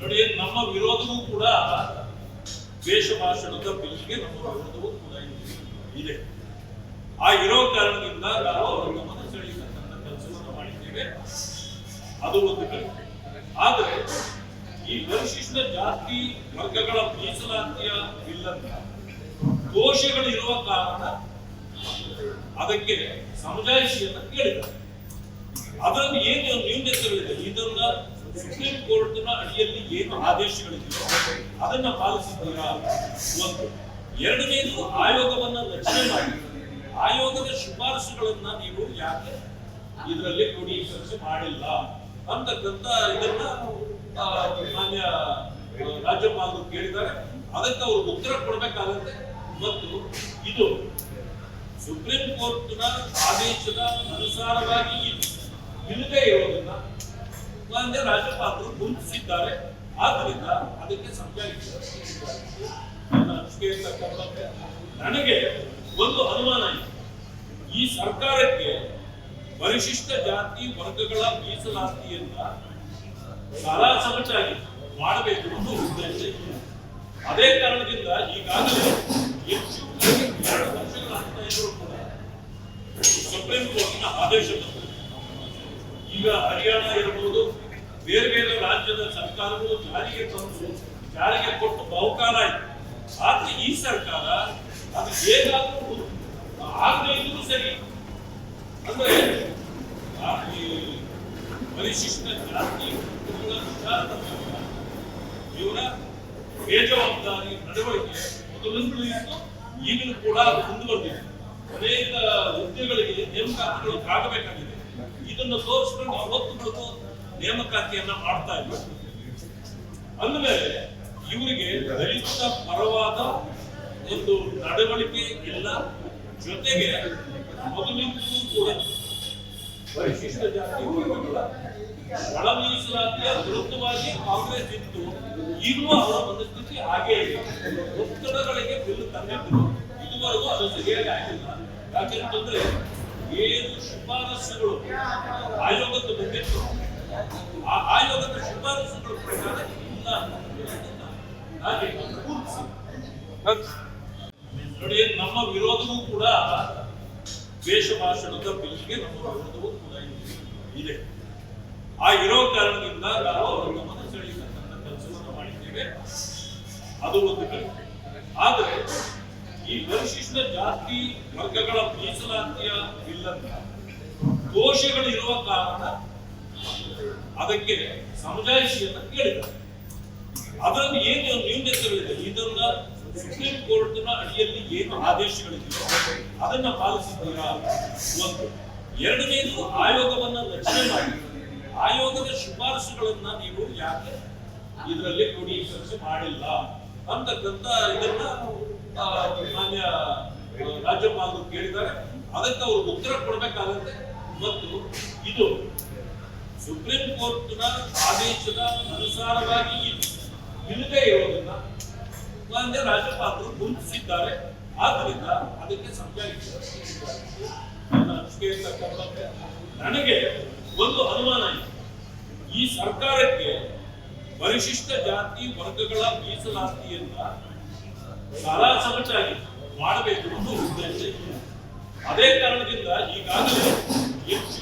ನೋಡಿ, ನಮ್ಮ ವಿರೋಧವೂ ಕೂಡ ದ್ವೇಷ ಭಾಷಣದ ಬಿಲ್ಗೆ ನಮ್ಮ ವಿರೋಧವೂ ಕೂಡ ಇದೆ. ಆ ಇರೋ ಕಾರಣದಿಂದ ನಾವು ಅವರ ಗಮನ ಸೆಳೆಯತಕ್ಕಂಥ ಕೆಲಸವನ್ನು ಮಾಡಿದ್ದೇವೆ. ಅದು ಒಂದು ಕಡೆ. ಆದರೆ ಈ ಪರಿಶಿಷ್ಟ ಜಾತಿ ವರ್ಗಗಳ ಮೀಸಲಾತಿಯ ಬಿಲ್ಲನ್ನು ದೋಷಗಳಿರುವ ಕಾರಣ ಅದಕ್ಕೆ ಸಮಜಾಯಿಷಿಯನ್ನು ಕೇಳಿದ್ದಾರೆ. ಅದನ್ನು ಏನು ನ್ಯೂನತೆಗಳಿದೆ, ಇದನ್ನ ಸುಪ್ರೀಂ ಕೋರ್ಟ್ನ ಅಡಿಯಲ್ಲಿ ಏನು ಆದೇಶಗಳಿದೆಯೋ ಅದನ್ನ ಪಾಲಿಸಿದ್ದೀರಾ? ಒಂದು. ಎರಡನೇದು, ಆಯೋಗವನ್ನ ರಚನೆ ಮಾಡಿ ಆಯೋಗದ ಶಿಫಾರಸುಗಳನ್ನ ನೀವು ಯಾಕೆ ಇದರಲ್ಲಿ ಕ್ರೋಢೀಕರಿಸಿ ಮಾಡಿಲ್ಲ ಅಂತಕ್ಕಂಥ ಇದನ್ನ ಮಾನ್ಯ ರಾಜ್ಯಪಾಲರು ಕೇಳಿದ್ದಾರೆ. ಅದಕ್ಕೆ ಅವರು ಉತ್ತರ ಕೊಡಬೇಕಾಗುತ್ತೆ. ಮತ್ತು ಇದು ಸುಪ್ರೀಂ ಕೋರ್ಟ್ನ ಆದೇಶದ ಅನುಸಾರವಾಗಿ ಇಲ್ಲದೆ ಇರೋದನ್ನ ಮಾನ್ಯ ರಾಜ್ಯಪಾಲರು ಗುರುತಿಸಿದ್ದಾರೆ. ಆದ್ದರಿಂದ ಅದಕ್ಕೆ ನನಗೆ ಒಂದು ಅನುಮಾನ ಇದೆ. ಈ ಸರ್ಕಾರಕ್ಕೆ ಪರಿಶಿಷ್ಟ ಜಾತಿ ವರ್ಗಗಳ ಮೀಸಲಾತಿಯನ್ನ ಸಾರಾಸಗಟಾಗಿ ಮಾಡಬೇಕು ಅನ್ನೋ ಉದ್ದೇಶ ಇದೆ. ಅದೇ ಕಾರಣದಿಂದ ಈಗಾಗಲೇ ಹೆಚ್ಚು 2 ವರ್ಷಗಳ ಅಂತ ಇದ್ರೂ ಕೂಡ ಸುಪ್ರೀಂ ಕೋರ್ಟ್ನ ಆದೇಶ ಬಂದಿದೆ. ಈಗ ಹರಿಯಾಣ ಇರಬಹುದು, ಬೇರೆ ಬೇರೆ ರಾಜ್ಯದ ಸರ್ಕಾರಗಳು ಜಾರಿಗೆ ಕೊಟ್ಟು ಬಹುಕಾಲ ಆಯಿತು. ಆದ್ರೆ ಈ ಸರ್ಕಾರ ಅದು ಹೇಗಾದ್ರೂ ಆಗದೆ ಇದ್ರೂ ಸರಿ, ಅಂದ್ರೆ ಪರಿಶಿಷ್ಟ ಜಾತಿ ಇವರ ಬೇಜವಾಬ್ದಾರಿ ನಡವಳಿಕೆ ಮೊದಲಿಂದಲೂ ಇತ್ತು, ಈಗಲೂ ಕೂಡ ಮುಂದುವರೆದಿದೆ. ಅನೇಕ ಹುದ್ದೆಗಳಿಗೆ ನೇಮಕಾತಿಗಳು ಆಗಬೇಕಾಗಿದೆ. ಇದನ್ನು ತೋರಿಸ್ಕೊಂಡು ಇವತ್ತು ನೇಮಕಾತಿಯನ್ನ ಮಾಡ್ತಾ ಇದ್ದಾರೆ. ಅಂದಮೇಲೆ ಇವರಿಗೆ ದಲಿತ ಪರವಾದ ಒಂದು ನಡವಳಿಕೆ ಇಲ್ಲ. ಜೊತೆಗೆ ಮೊದಲಿಂದಲೂ ಕೂಡ ಪರಿಶಿಷ್ಟ ಜಾತಿ ಒಳ ಮೀಸಲಾತಿಯ ವಿರುದ್ಧವಾಗಿ ಕಾಂಗ್ರೆಸ್ ಇತ್ತು. ಈಗಲೂ ಅವರ ಮನಸ್ಥಿತಿ ಹಾಗೇ ಇದೆ. ಒತ್ತಡಗಳಿಗೆ ಬಿಲ್ ತಂದಿದ್ರು, ಇದುವರೆಗೂ ಅದು ಸರಿಯಾಗಿ ಆಗಿಲ್ಲ. ಯಾಕೆಂತಂದ್ರೆ ಏನು ಶಿಫಾರಸುಗಳು ಆಯೋಗಕ್ಕೆ ಬಂದಿತ್ತು, ಆ ಆಯೋಗದ ಶಿಫಾರಸುಗಳ ಪ್ರಕಾರ ಇಲ್ಲ. ಹಾಗೆ ನೋಡಿ, ನಮ್ಮ ವಿರೋಧವೂ ಕೂಡ ದ್ವೇಷ ಭಾಷಣದ ಬಿಲ್ಗೆ ನಮ್ಮ ವಿರೋಧವೂ ಕೂಡ ಇದೆ. ಆ ಇರೋ ಕಾರಣದಿಂದ ನಾವು ಅವರ ಗಮನ ಸೆಳೆಯತಕ್ಕಂಥ ಕೆಲಸವನ್ನು ಮಾಡಿದ್ದೇವೆ. ಅದು ಒಂದು ಕಡೆ. ಆದರೆ ಈ ಪರಿಶಿಷ್ಟ ಜಾತಿ ವರ್ಗಗಳ ಮೀಸಲಾತಿಯ ಬಿಲ್ಲನ್ನು ದೋಷಗಳಿರುವ ಕಾರಣ ಅದಕ್ಕೆ ಸಮಜಾಯಿಷಿಯನ್ನು ಕೇಳಿದ್ದಾರೆ. ಅದನ್ನು ಏನು ನ್ಯೂನತೆಗಳಿದೆ, ಇದನ್ನ ಸುಪ್ರೀಂ ಕೋರ್ಟ್ನ ಅಡಿಯಲ್ಲಿ ಏನು ಆದೇಶಗಳಿದೆಯೋ ಅದನ್ನ ಪಾಲಿಸಿದ್ದೀರಾ? ಒಂದು. ಎರಡನೇದು, ಆಯೋಗವನ್ನ ರಚನೆ ಮಾಡಿ ಆಯೋಗದ ಶಿಫಾರಸುಗಳನ್ನ ನೀವು ಯಾಕೆ ಇದರಲ್ಲಿ ಕ್ರೋಢೀಕರಿಸಿ ಮಾಡಿಲ್ಲ ಅಂತಕ್ಕಂಥ ಇದನ್ನ ಮಾನ್ಯ ರಾಜ್ಯಪಾಲರು ಕೇಳಿದ್ದಾರೆ. ಅದಕ್ಕೆ ಅವರು ಉತ್ತರ ಕೊಡಬೇಕಾಗುತ್ತೆ. ಮತ್ತು ಇದು ಸುಪ್ರೀಂ ಕೋರ್ಟ್ನ ಆದೇಶದ ಅನುಸಾರವಾಗಿ ಇಲ್ಲದೆ ಇರೋದನ್ನ ಮಾನ್ಯ ರಾಜ್ಯಪಾಲರು ಗುರುತಿಸಿದ್ದಾರೆ. ಆದ್ದರಿಂದ ಅದಕ್ಕೆ ನನಗೆ ಒಂದು ಅನುಮಾನ ಇದೆ. ಈ ಸರ್ಕಾರಕ್ಕೆ ಪರಿಶಿಷ್ಟ ಜಾತಿ ವರ್ಗಗಳ ಮೀಸಲಾತಿಯನ್ನ ಸಾರಾಸಗಟಾಗಿ ಮಾಡಬೇಕು ಅನ್ನೋ ಉದ್ದೇಶ ಇದೆ. ಅದೇ ಕಾರಣದಿಂದ ಈಗಾಗಲೇ ಹೆಚ್ಚು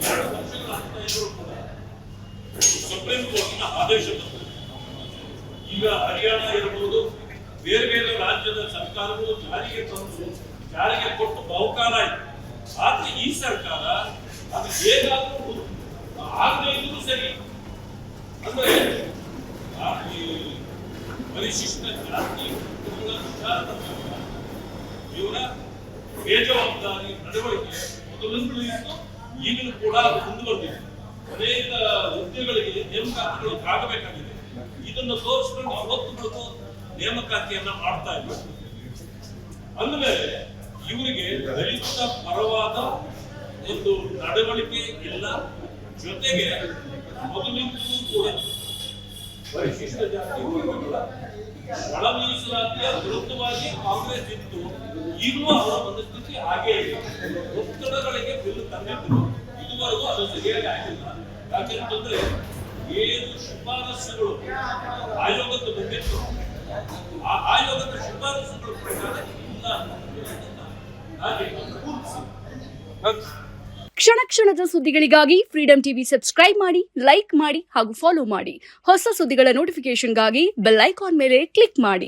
2 ವರ್ಷಗಳ ಅಂತ ಇದ್ರೂ ಕೂಡ ಸುಪ್ರೀಂ ಕೋರ್ಟ್ನ ಆದೇಶ ಬಂದಿದೆ. ಈಗ ಹರಿಯಾಣ ಇರಬಹುದು, ಬೇರೆ ಬೇರೆ ರಾಜ್ಯದ ಸರ್ಕಾರಗಳು ಜಾರಿಗೆ ಕೊಟ್ಟು ಬಹುಕಾಲ ಆಯಿತು. ಆದ್ರೆ ಈ ಸರ್ಕಾರ ಅದು ಹೇಗಾದ್ರೂ ಆಗದೆ ಇದ್ರೂ ಸರಿ, ಅಂದ್ರೆ ಪರಿಶಿಷ್ಟ ಜಾತಿ ಇವರ ಬೇಜವಾಬ್ದಾರಿ ನಡವಳಿಕೆ ಮೊದಲಿಂದಲೂ ಇತ್ತು, ಈಗಲೂ ಕೂಡ ಮುಂದುವರೆದಿದೆ. ಅನೇಕ ಹುದ್ದೆಗಳಿಗೆ ನೇಮಕಾತಿಗಳು ಆಗಬೇಕಾಗಿದೆ. ಇದನ್ನು ತೋರಿಸ್ಕೊಂಡು ಇವತ್ತು ನೇಮಕಾತಿಯನ್ನ ಮಾಡ್ತಾ ಇದ್ದಾರೆ. ಅಂದಮೇಲೆ ಇವರಿಗೆ ದಲಿತ ಪರವಾದ ಒಂದು ನಡವಳಿಕೆ ಇಲ್ಲ. ಜೊತೆಗೆ ಮೊದಲಿಂದಲೂ ಕೂಡ ಪರಿಶಿಷ್ಟ ಜಾತಿ ಒಳ ಮೀಸಲಾತಿಯ ವಿರುದ್ಧವಾಗಿ ಕಾಂಗ್ರೆಸ್ ಇತ್ತು. ಈಗಲೂ ಅವರ ಮನಸ್ಥಿತಿ ಹಾಗೇ ಇದೆ. ಒತ್ತಡಗಳಿಗೆ ಬಿಲ್ ತಂದಿದ್ರು, ಇದುವರೆಗೂ ಅದು ಸರಿಯಾಗಿ ಆಗಿಲ್ಲ. ಯಾಕೆಂತಂದ್ರೆ ಏನು ಶಿಫಾರಸು ಶಿಫಾರಸುಗಳು ಆಯೋಗಕ್ಕೆ ಬಂದಿತ್ತು. ಆ ಆಯೋಗದ ಶಿಫಾರಸುಗಳ ಪ್ರಕಾರ ಇಲ್ಲ ಹಾಗೆ ಕೂರಿಸಿ. ಕ್ಷಣ ಕ್ಷಣದ ಸುದ್ದಿಗಳಿಗಾಗಿ ಫ್ರೀಡಂ ಟಿವಿ ಸಬ್ಸ್ಕ್ರೈಬ್ ಮಾಡಿ, ಲೈಕ್ ಮಾಡಿ ಹಾಗೂ ಫಾಲೋ ಮಾಡಿ. ಹೊಸ ಸುದ್ದಿಗಳ ನೋಟಿಫಿಕೇಶನ್ಗಾಗಿ ಬೆಲ್ ಐಕಾನ್ ಮೇಲೆ ಕ್ಲಿಕ್ ಮಾಡಿ.